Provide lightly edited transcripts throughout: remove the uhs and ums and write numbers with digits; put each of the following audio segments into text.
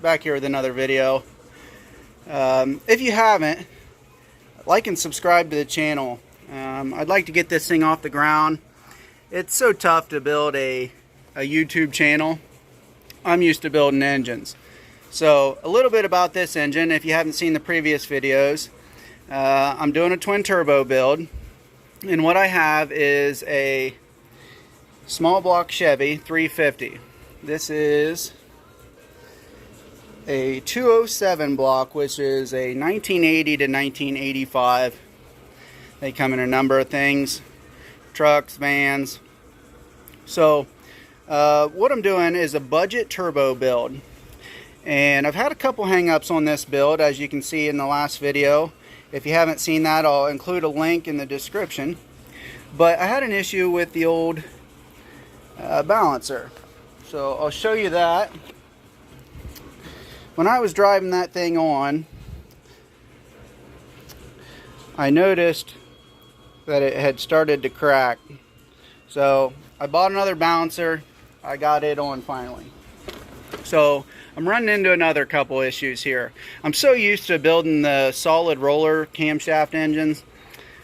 back here with another video. If you haven't, like and subscribe to the channel. I'd like to get this thing off the ground. It's so tough to build a YouTube channel. I'm used to building engines. So a little bit about this engine, if you haven't seen the previous videos. I'm doing a twin turbo build, and what I have is a small block Chevy 350. This is a 207 block, which is a 1980 to 1985. They come in a number of things, trucks, vans. So what I'm doing is a budget turbo build, and I've had a couple hang-ups on this build, as you can see in the last video. If you haven't seen that, I'll include a link in the description. But I had an issue with the old balancer, so I'll show you that. When I was driving that thing on, I noticed that it had started to crack. So I bought another balancer. I got it on finally. So I'm running into another couple issues here. I'm so used to building the solid roller camshaft engines.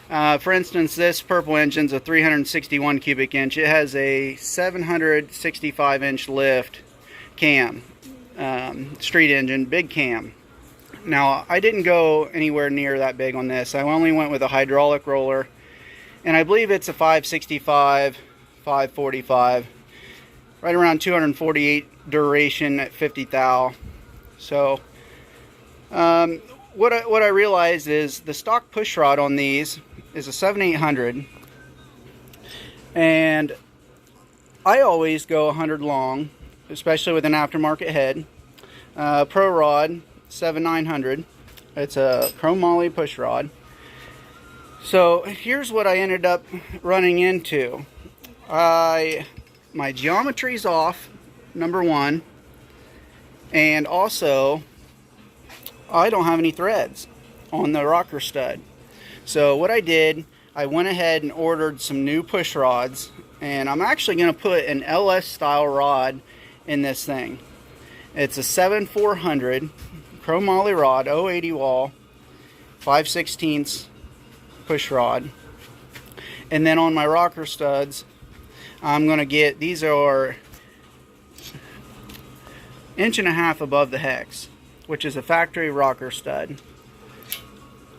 For instance, this purple engine's a 361 cubic inch. It has a 765 inch lift cam, street engine, big cam. Now, I didn't go anywhere near that big on this. I only went with a hydraulic roller, and I believe it's a 565, 545, right around 248 duration at 50 thou. So what I realized is the stock push rod on these is a 7800, and I always go 100 long, especially with an aftermarket head. Pro rod 7900. It's a chromoly push rod. So here's what I ended up running into. My geometry's off, number one, and also I don't have any threads on the rocker stud. So what I did, I went ahead and ordered some new push rods, and I'm actually going to put an LS style rod in this thing. It's a 7400 chromoly rod, 080 wall, 5/16 push rod. And then on my rocker studs, I'm going to get, these are 1.5 inches above the hex, which is a factory rocker stud.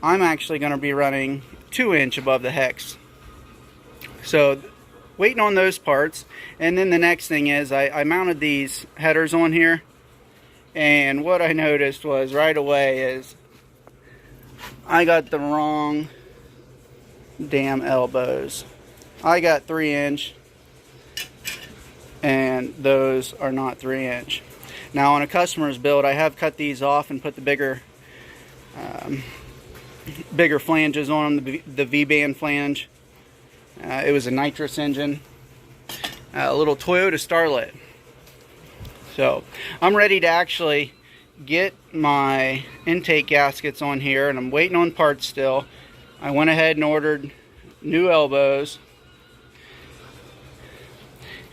I'm actually going to be running 2 inch above the hex. So waiting on those parts. And then the next thing is I mounted these headers on here, and what I noticed was right away is I got the wrong damn elbows. I got 3 inch, and those are not 3 inch. Now on a customer's build, I have cut these off and put the bigger flanges on them, the V-band flange. It was a nitrous engine, a little Toyota Starlet. So I'm ready to actually get my intake gaskets on here, and I'm waiting on parts still. I went ahead and ordered new elbows,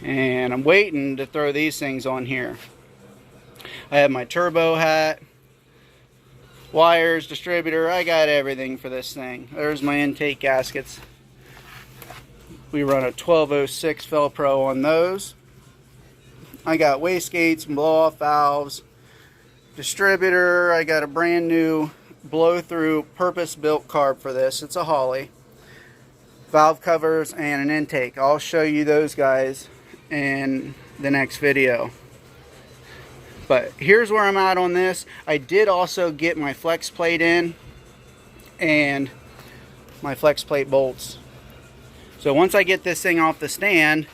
and I'm waiting to throw these things on here. I have my turbo hat, wires, distributor. I got everything for this thing. There's my intake gaskets. We run a 1206 Fel-Pro on those. I got wastegates and blow-off valves, distributor. I got a brand new blow-through purpose-built carb for this. It's a Holley. Valve covers and an intake. I'll show you those guys in the next video. But here's where I'm at on this. I did also get my flex plate in and my flex plate bolts. So once I get this thing off the stand,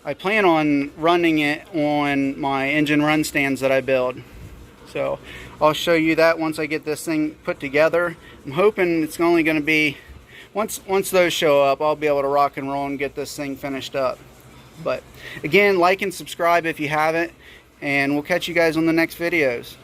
I plan on running it on my engine run stands that I build. So I'll show you that once I get this thing put together. I'm hoping it's only going to be, once those show up, I'll be able to rock and roll and get this thing finished up. But again, like and subscribe if you haven't, and we'll catch you guys on the next videos.